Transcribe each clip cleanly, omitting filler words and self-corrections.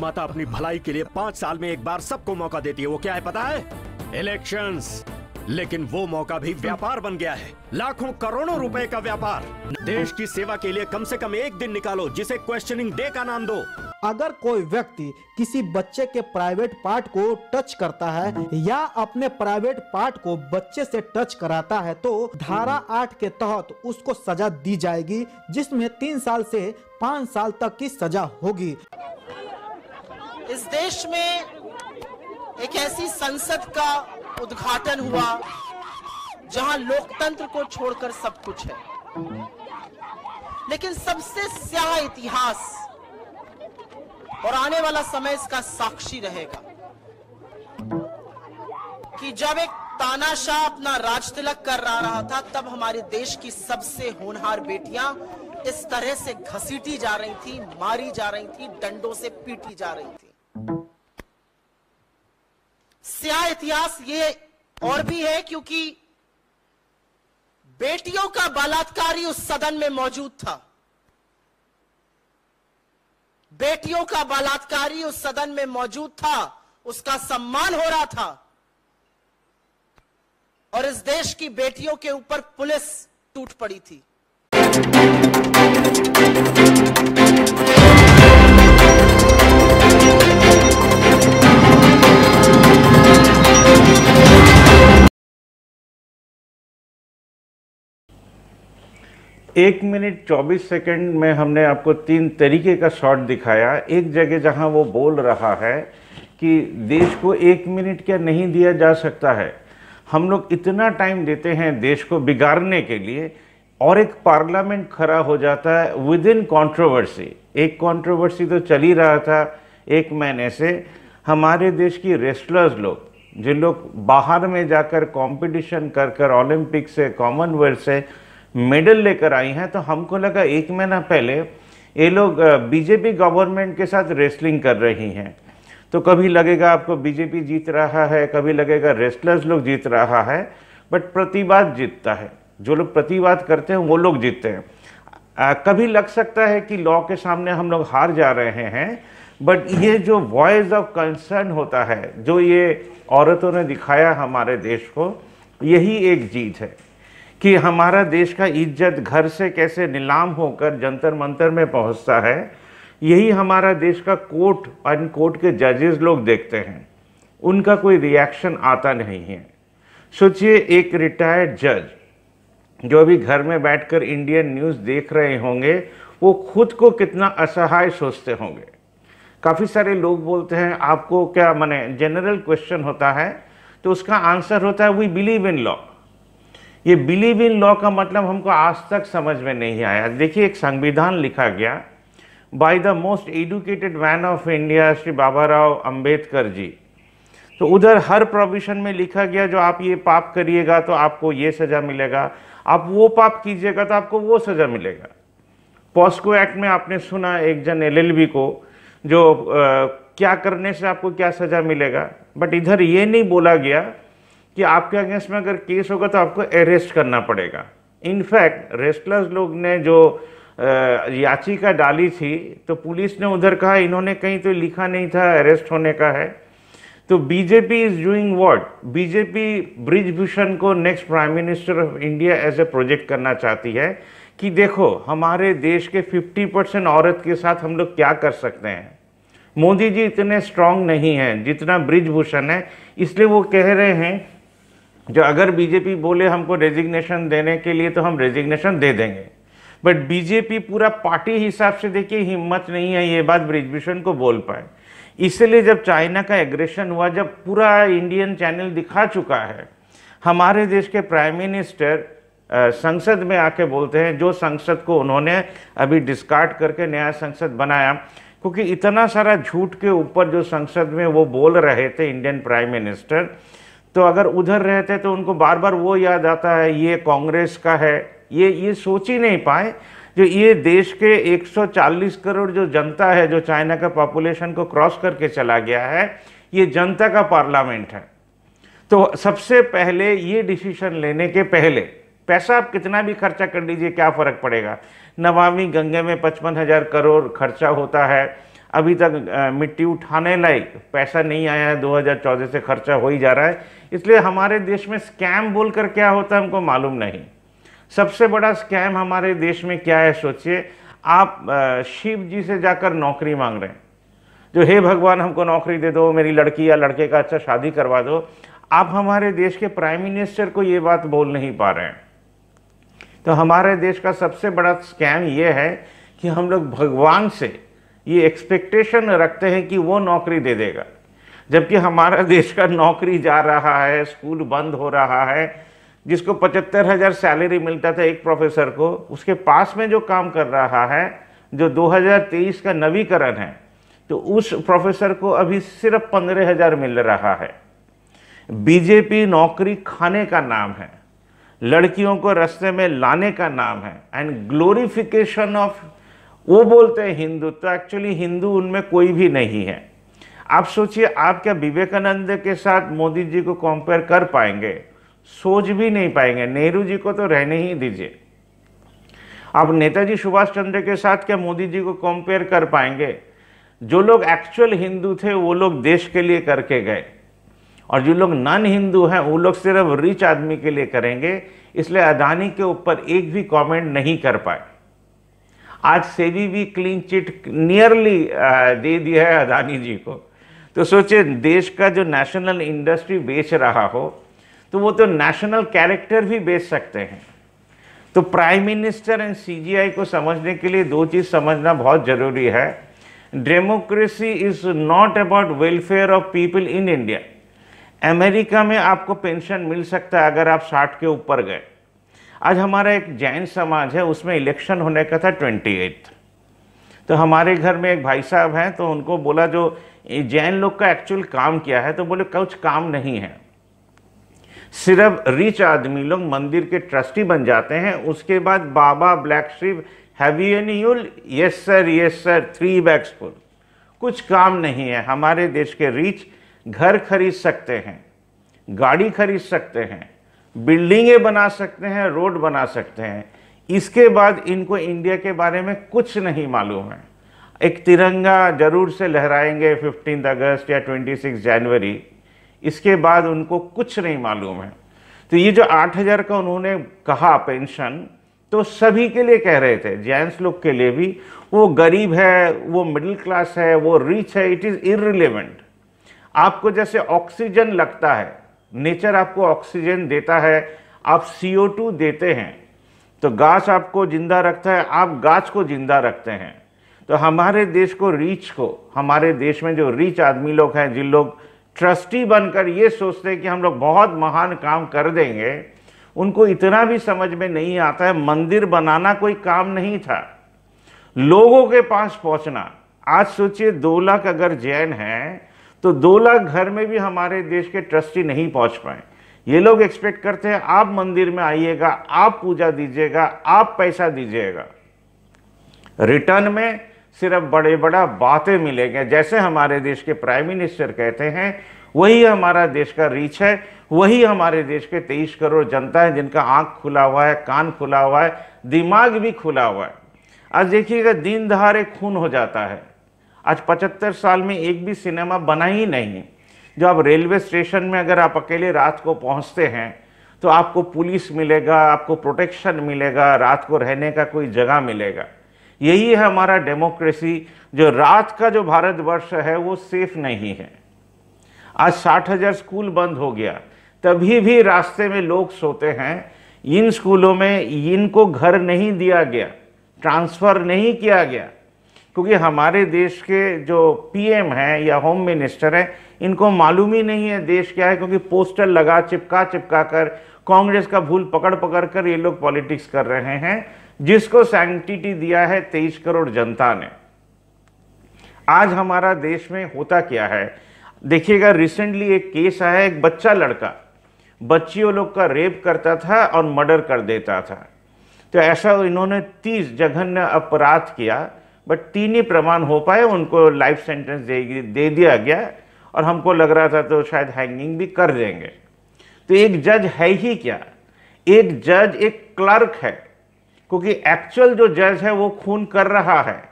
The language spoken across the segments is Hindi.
माता अपनी भलाई के लिए 5 साल में एक बार सबको मौका देती है। वो क्या है पता है? इलेक्शंस। लेकिन वो मौका भी व्यापार बन गया है, लाखों करोड़ों रुपए का व्यापार। देश की सेवा के लिए कम से कम एक दिन निकालो जिसे क्वेश्चनिंग डे का नाम दो। अगर कोई व्यक्ति किसी बच्चे के प्राइवेट पार्ट को टच करता है या अपने प्राइवेट पार्ट को बच्चे से टच कराता है तो धारा 8 के तहत उसको सजा दी जाएगी, जिसमें 3 साल से 5 साल तक की सजा होगी। इस देश में एक ऐसी संसद का उद्घाटन हुआ जहां लोकतंत्र को छोड़कर सब कुछ है, लेकिन सबसे स्याह इतिहास और आने वाला समय इसका साक्षी रहेगा कि जब एक तानाशाह अपना राज तिलक कर रहा था, तब हमारे देश की सबसे होनहार बेटियां इस तरह से घसीटी जा रही थी, मारी जा रही थी, डंडों से पीटी जा रही थी। स्याह इतिहास ये और भी है क्योंकि बेटियों का बलात्कारी उस सदन में मौजूद था। बेटियों का बलात्कारी उस सदन में मौजूद था, उसका सम्मान हो रहा था, और इस देश की बेटियों के ऊपर पुलिस टूट पड़ी थी। एक मिनट 24 सेकंड में हमने आपको 3 तरीके का शॉट दिखाया। एक जगह जहां वो बोल रहा है कि देश को 1 मिनट क्या नहीं दिया जा सकता है, हम लोग इतना टाइम देते हैं देश को बिगाड़ने के लिए, और एक पार्लियामेंट खड़ा हो जाता है विद इन कंट्रोवर्सी। एक कंट्रोवर्सी तो चल ही रहा था 1 महीने से। हमारे देश की रेसलर्स लोग, जिन लोग बाहर में जाकर कंपटीशन कर कर ओलंपिक से, कॉमनवेल्थ से मेडल लेकर आई हैं, तो हमको लगा 1 महीना पहले ये लोग बीजेपी गवर्नमेंट के साथ रेसलिंग कर रही हैं। तो कभी लगेगा आपको बीजेपी जीत रहा है, कभी लगेगा रेसलर्स लोग जीत रहा है, बट प्रतिवाद जीतता है। जो लोग प्रतिवाद करते हैं वो लोग जीतते हैं। कभी लग सकता है कि लॉ के सामने हम लोग हार जा रहे हैं, बट ये जो वॉइस ऑफ कंसर्न होता है, जो ये औरतों ने दिखाया हमारे देश को, यही एक जीत है कि हमारा देश का इज्जत घर से कैसे नीलाम होकर जंतर मंतर में पहुंचता है। यही हमारा देश का कोर्ट और कोर्ट के जजेस लोग देखते हैं, उनका कोई रिएक्शन आता नहीं है। सोचिए, एक रिटायर्ड जज जो अभी घर में बैठकर इंडियन न्यूज़ देख रहे होंगे, वो खुद को कितना असहाय सोचते होंगे। काफ़ी सारे लोग बोलते हैं आपको क्या, माने जनरल क्वेश्चन होता है तो उसका आंसर होता है वी बिलीव इन लॉ। ये बिलीव इन लॉ का मतलब हमको आज तक समझ में नहीं आया। देखिए, एक संविधान लिखा गया by the most educated man of India, Shri Baba Rao Ambedkar ji. तो उधर हर प्रोविजन में लिखा गया जो आप ये पाप करिएगा तो आपको ये सज़ा मिलेगा, आप वो पाप कीजिएगा तो आपको वो सज़ा मिलेगा। पॉस्को एक्ट में आपने सुना एक जन LLB को जो क्या करने से आपको क्या सज़ा मिलेगा, बट इधर ये नहीं बोला गया कि आपके अगेंस्ट में अगर केस होगा तो आपको अरेस्ट करना पड़ेगा। इनफैक्ट रेसलर्स लोग ने जो याचिका डाली थी, तो पुलिस ने उधर कहा इन्होंने कहीं तो लिखा नहीं था अरेस्ट होने का है। तो BJP is doing what? BJP Brijbhushan को next prime minister of India as a project करना चाहती है कि देखो हमारे देश के 50% औरत के साथ हम लोग क्या कर सकते हैं। मोदी जी इतने स्ट्रांग नहीं हैं जितना ब्रिजभूषण है, इसलिए वो कह रहे हैं जो अगर बीजेपी बोले हमको रेजिग्नेशन देने के लिए तो हम रेजिग्नेशन दे देंगे। बट बीजेपी पूरा पार्टी हिसाब से देखिए हिम्मत नहीं है ये बात ब्रिजभूषण को बोल पाए। इसलिए जब चाइना का एग्रेशन हुआ, जब पूरा इंडियन चैनल दिखा चुका है, हमारे देश के प्राइम मिनिस्टर संसद में आके बोलते हैं, जो संसद को उन्होंने अभी डिस्कार्ड करके नया संसद बनाया, क्योंकि इतना सारा झूठ के ऊपर जो संसद में वो बोल रहे थे इंडियन प्राइम मिनिस्टर, तो अगर उधर रहते तो उनको बार बार वो याद आता है ये कांग्रेस का है। ये सोच ही नहीं पाए जो ये देश के 140 करोड़ जो जनता है, जो चाइना का पॉपुलेशन को क्रॉस करके चला गया है, ये जनता का पार्लियामेंट है। तो सबसे पहले ये डिसीजन लेने के पहले, पैसा आप कितना भी खर्चा कर लीजिए क्या फ़र्क पड़ेगा। नमामि गंगे में 55,000 करोड़ खर्चा होता है, अभी तक मिट्टी उठाने लायक पैसा नहीं आया है, 2014 से खर्चा हो ही जा रहा है। इसलिए हमारे देश में स्कैम बोलकर क्या होता है हमको मालूम नहीं। सबसे बड़ा स्कैम हमारे देश में क्या है सोचिए, आप शिव जी से जाकर नौकरी मांग रहे हैं, जो हे भगवान हमको नौकरी दे दो, मेरी लड़की या लड़के का अच्छा शादी करवा दो। आप हमारे देश के प्राइम मिनिस्टर को ये बात बोल नहीं पा रहे हैं। तो हमारे देश का सबसे बड़ा स्कैम ये है कि हम लोग भगवान से ये एक्सपेक्टेशन रखते हैं कि वो नौकरी दे देगा, जबकि हमारा देश का नौकरी जा रहा है, स्कूल बंद हो रहा है। जिसको 75,000 सैलरी मिलता था एक प्रोफेसर को, उसके पास में जो काम कर रहा है, जो 2023 का नवीकरण है, तो उस प्रोफेसर को अभी सिर्फ 15,000 मिल रहा है। बीजेपी नौकरी खाने का नाम है, लड़कियों को रास्ते में लाने का नाम है, एंड ग्लोरिफिकेशन ऑफ, वो बोलते हैं हिंदू, तो एक्चुअली हिंदू उनमें कोई भी नहीं है। आप सोचिए, आप क्या विवेकानंद के साथ मोदी जी को कंपेयर कर पाएंगे? सोच भी नहीं पाएंगे। नेहरू जी को तो रहने ही दीजिए। आप नेताजी सुभाष चंद्र के साथ क्या मोदी जी को कंपेयर कर पाएंगे? जो लोग एक्चुअल हिंदू थे वो लोग देश के लिए करके गए, और जो लोग नॉन हिंदू हैं वो लोग सिर्फ रिच आदमी के लिए करेंगे। इसलिए अदानी के ऊपर एक भी कमेंट नहीं कर पाए। आज सेबी भी क्लीन चिट नियरली दे दिया है अदानी जी को। तो सोचिए, देश का जो नेशनल इंडस्ट्री बेच रहा हो तो वो तो नेशनल कैरेक्टर भी बेच सकते हैं। तो प्राइम मिनिस्टर एंड सीजीआई को समझने के लिए दो चीज समझना बहुत जरूरी है। Democracy is not about welfare of people in India. America में आपको पेंशन मिल सकता है अगर आप 60 के ऊपर गए। आज हमारा एक जैन समाज है, उसमें इलेक्शन होने का था 28। तो हमारे घर में एक भाई साहब हैं, तो उनको बोला जो जैन लोग का एक्चुअल काम क्या है, तो बोले कुछ काम नहीं है, सिर्फ रिच आदमी लोग मंदिर के ट्रस्टी बन जाते हैं, उसके बाद baa baa black sheep have you any wool, yes sir 3 bags full. कुछ काम नहीं है। हमारे देश के रिच घर खरीद सकते हैं, गाड़ी खरीद सकते हैं, बिल्डिंगें बना सकते हैं, रोड बना सकते हैं। इसके बाद इनको इंडिया के बारे में कुछ नहीं मालूम है। एक तिरंगा जरूर से लहराएंगे 15 अगस्त या 26 जनवरी, इसके बाद उनको कुछ नहीं मालूम है। तो ये जो 8,000 का उन्होंने कहा पेंशन, तो सभी के लिए कह रहे थे, जेंट्स लोग के लिए भी। वो गरीब है, वो मिडिल क्लास है, वो रिच है, इट इज इररिलेवेंट। आपको जैसे ऑक्सीजन लगता है, नेचर आपको ऑक्सीजन देता है, आप CO2 देते हैं, तो गाछ आपको जिंदा रखता है, आप गाछ को जिंदा रखते हैं। तो हमारे देश को, रीच को, हमारे देश में जो रिच आदमी लोग हैं, जिन लोग ट्रस्टी बनकर ये सोचते हैं कि हम लोग बहुत महान काम कर देंगे, उनको इतना भी समझ में नहीं आता है मंदिर बनाना कोई काम नहीं था, लोगों के पास पहुंचना। आज सोचिए 2 लाख अगर जैन हैं तो 2 लाख घर में भी हमारे देश के ट्रस्टी नहीं पहुंच पाए। ये लोग एक्सपेक्ट करते हैं आप मंदिर में आइएगा, आप पूजा दीजिएगा, आप पैसा दीजिएगा, रिटर्न में सिर्फ बड़े बड़ा बातें मिलेंगे। जैसे हमारे देश के प्राइम मिनिस्टर कहते हैं, वही हमारा देश का रीच है, वही हमारे देश के 23 करोड़ जनता है जिनका आंख खुला हुआ है, कान खुला हुआ है, दिमाग भी खुला हुआ है। आज देखिएगा दिन दहाड़े खून हो जाता है। आज 75 साल में एक भी सिनेमा बना ही नहीं। जो आप रेलवे स्टेशन में अगर आप अकेले रात को पहुंचते हैं तो आपको पुलिस मिलेगा, आपको प्रोटेक्शन मिलेगा, रात को रहने का कोई जगह मिलेगा। यही है हमारा डेमोक्रेसी। जो रात का जो भारतवर्ष है वो सेफ नहीं है। आज 60,000 स्कूल बंद हो गया, तभी भी रास्ते में लोग सोते हैं। इन स्कूलों में इनको घर नहीं दिया गया, ट्रांसफर नहीं किया गया, क्योंकि हमारे देश के जो PM हैं या होम मिनिस्टर हैं, इनको मालूम ही नहीं है देश क्या है, क्योंकि पोस्टर लगा चिपका कर कांग्रेस का भूल पकड़ कर ये लोग पॉलिटिक्स कर रहे हैं, जिसको सैंक्टिटी दिया है 23 करोड़ जनता ने। आज हमारा देश में होता क्या है देखिएगा। रिसेंटली एक केस आया, एक बच्चा लड़का बच्चियों लोग का रेप करता था और मर्डर कर देता था। तो ऐसा इन्होंने 30 जघन्य अपराध किया, बट 3 ही प्रमाण हो पाए, उनको लाइफ सेंटेंस दे दिया गया, और हमको लग रहा था तो शायद हैंगिंग भी कर देंगे। तो एक जज है ही क्या, एक जज एक क्लर्क है, क्योंकि एक्चुअल जो जज है वो खून कर रहा है,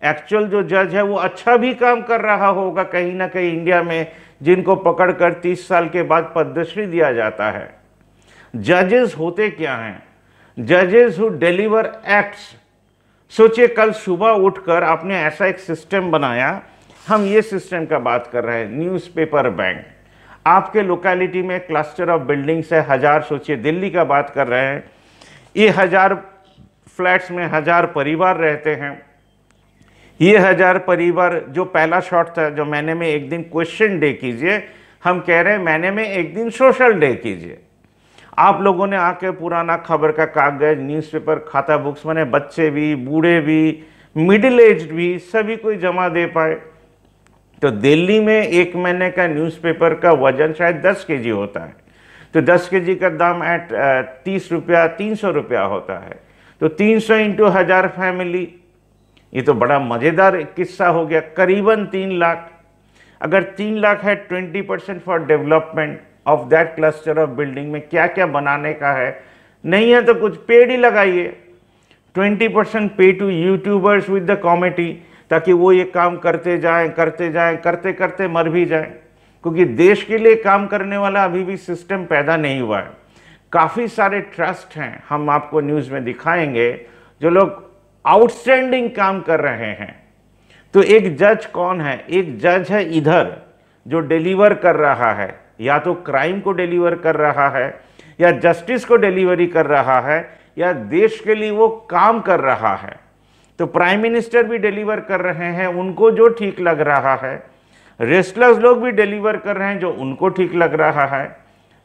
एक्चुअल जो जज है वो अच्छा भी काम कर रहा होगा कहीं ना कहीं इंडिया में, जिनको पकड़कर 30 साल के बाद पद्मश्री दिया जाता है। जजेस होते क्या हैं? जजेस हु डिलीवर एक्ट्स। सोचिए कल सुबह उठकर आपने ऐसा एक सिस्टम बनाया, हम ये सिस्टम का बात कर रहे हैं, न्यूज़पेपर बैंक। आपके लोकेलिटी में क्लस्टर ऑफ बिल्डिंग्स है, 1000, सोचिए दिल्ली का बात कर रहे हैं, ये 1000 फ्लैट्स में 1000 परिवार रहते हैं। ये 1000 परिवार, जो पहला शॉट था जो मैंने में एक दिन क्वेश्चन डे कीजिए, हम कह रहे हैं मैंने में एक दिन सोशल डे कीजिए। आप लोगों ने आके पुराना खबर का कागज, न्यूज़पेपर, खाता बुक्स, मैंने बच्चे भी, बूढ़े भी, मिडिल एज्ड भी, सभी कोई जमा दे पाए। तो दिल्ली में एक महीने का न्यूज़पेपर का वजन शायद 10 केजी होता है, तो 10 केजी का दाम 30 रुपया, 300 रुपया होता है। तो 300 इंटू 1000 फैमिली, ये तो बड़ा मज़ेदार किस्सा हो गया, करीबन 3 लाख। अगर 3 लाख है, 20% for development of that cluster of building में क्या क्या बनाने का है, नहीं है तो कुछ पेड़ ही लगाइए। 20% पे to YouTubers with the committee, ताकि वो ये काम करते जाएं, करते करते मर भी जाएं, क्योंकि देश के लिए काम करने वाला अभी भी सिस्टम पैदा नहीं हुआ है। काफ़ी सारे ट्रस्ट हैं, हम आपको न्यूज़ में दिखाएंगे, जो लोग आउटस्टैंडिंग काम कर रहे हैं। तो एक जज कौन है? एक जज है इधर जो डिलीवर कर रहा है, या तो क्राइम को डिलीवर कर रहा है, या जस्टिस को डिलीवरी कर रहा है, या देश के लिए वो काम कर रहा है। तो प्राइम मिनिस्टर भी डिलीवर कर रहे हैं उनको जो ठीक लग रहा है, रेस्टलर्स लोग भी डिलीवर कर रहे हैं जो उनको ठीक लग रहा है।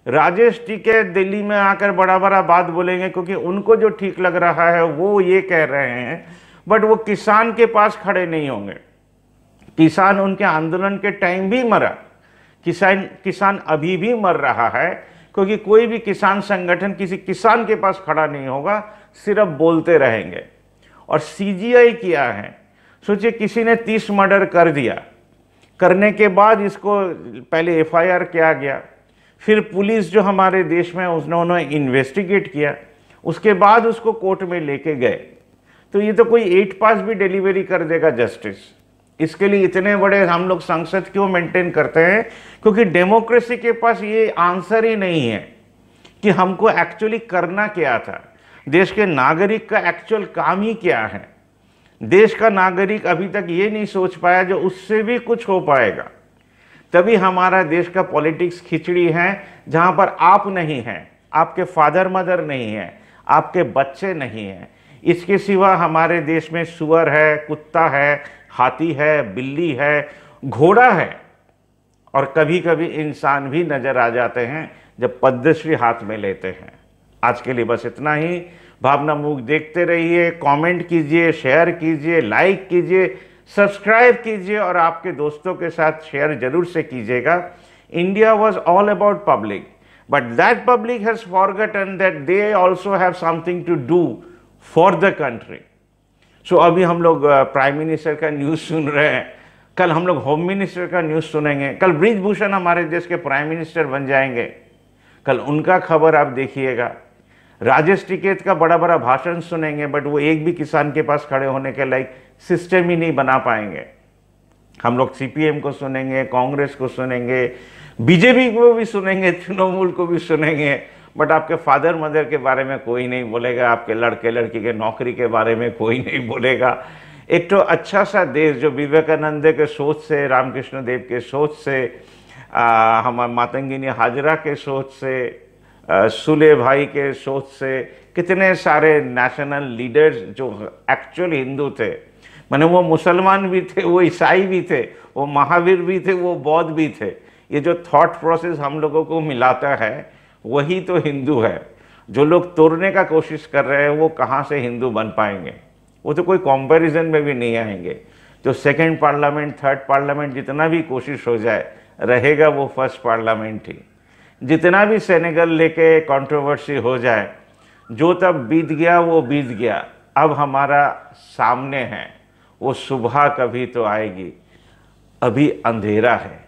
राजेश टीके दिल्ली में आकर बड़ा बड़ा बात बोलेंगे क्योंकि उनको जो ठीक लग रहा है वो ये कह रहे हैं, बट वो किसान के पास खड़े नहीं होंगे। किसान उनके आंदोलन के टाइम भी मरा, किसान अभी भी मर रहा है, क्योंकि कोई भी किसान संगठन किसी किसान के पास खड़ा नहीं होगा, सिर्फ बोलते रहेंगे। और सीजीआई किया है, सोचिए किसी ने 30 मर्डर कर दिया, करने के बाद इसको पहले एफआईआर किया गया, फिर पुलिस जो हमारे देश में उन्होंने इन्वेस्टिगेट किया, उसके बाद उसको कोर्ट में लेके गए। तो ये तो कोई 8 पास भी डिलीवरी कर देगा जस्टिस। इसके लिए इतने बड़े हम लोग संसद क्यों मेंटेन करते हैं? क्योंकि डेमोक्रेसी के पास ये आंसर ही नहीं है कि हमको एक्चुअली करना क्या था, देश के नागरिक का एक्चुअल काम ही क्या है। देश का नागरिक अभी तक ये नहीं सोच पाया जो उससे भी कुछ हो पाएगा। तभी हमारा देश का पॉलिटिक्स खिचड़ी है, जहां पर आप नहीं हैं, आपके फादर मदर नहीं है, आपके बच्चे नहीं हैं। इसके सिवा हमारे देश में सुअर है, कुत्ता है, हाथी है, बिल्ली है, घोड़ा है, और कभी कभी इंसान भी नजर आ जाते हैं जब पद्मश्री हाथ में लेते हैं। आज के लिए बस इतना ही। भावना मूक देखते रहिए, कमेंट कीजिए, शेयर कीजिए, लाइक कीजिए, सब्सक्राइब कीजिए, और आपके दोस्तों के साथ शेयर जरूर से कीजिएगा। India was all about public, but that public has forgotten that they also have something to do for the country. So अभी हम लोग प्राइम मिनिस्टर का न्यूज़ सुन रहे हैं, कल हम लोग होम मिनिस्टर का न्यूज़ सुनेंगे, कल ब्रिजभूषण हमारे देश के प्राइम मिनिस्टर बन जाएंगे, कल उनका खबर आप देखिएगा। राजेश टिकैत का बड़ा बड़ा भाषण सुनेंगे, बट वो एक भी किसान के पास खड़े होने के लायक सिस्टम ही नहीं बना पाएंगे। हम लोग सीपीएम को सुनेंगे, कांग्रेस को सुनेंगे, बीजेपी को भी सुनेंगे, तृणमूल को भी सुनेंगे, बट आपके फादर मदर के बारे में कोई नहीं बोलेगा, आपके लड़के लड़की के नौकरी के बारे में कोई नहीं बोलेगा। एक तो अच्छा सा देश जो विवेकानंद के सोच से, रामकृष्ण देव के सोच से, हमारे मातंगिनी हाजरा के सोच से, सुले भाई के सोच से, कितने सारे नेशनल लीडर्स जो एक्चुअल हिंदू थे, माने वो मुसलमान भी थे, वो ईसाई भी थे, वो महावीर भी थे, वो बौद्ध भी थे। ये जो थॉट प्रोसेस हम लोगों को मिलाता है वही तो हिंदू है। जो लोग तोड़ने का कोशिश कर रहे हैं वो कहाँ से हिंदू बन पाएंगे? वो तो कोई कंपैरिजन में भी नहीं आएंगे। तो सेकंड पार्लियामेंट, थर्ड पार्लियामेंट, जितना भी कोशिश हो जाए, रहेगा वो फर्स्ट पार्लियामेंट ही। जितना भी सेनेगल लेके कंट्रोवर्सी हो जाए, जो तब बीत गया वो बीत गया, अब हमारा सामने है, वो सुबह कभी तो आएगी, अभी अंधेरा है।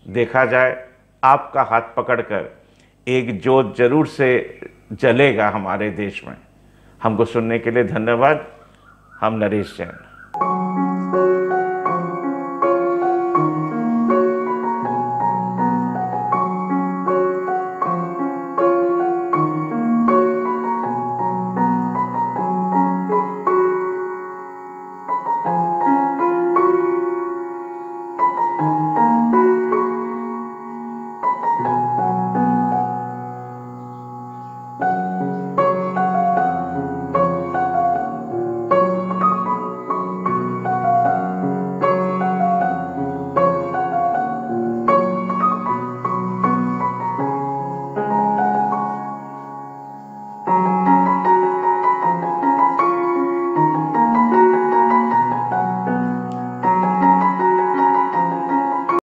देखा जाए, आपका हाथ पकड़कर एक जोत जरूर से जलेगा हमारे देश में। हमको सुनने के लिए धन्यवाद। हम नरेश जैन।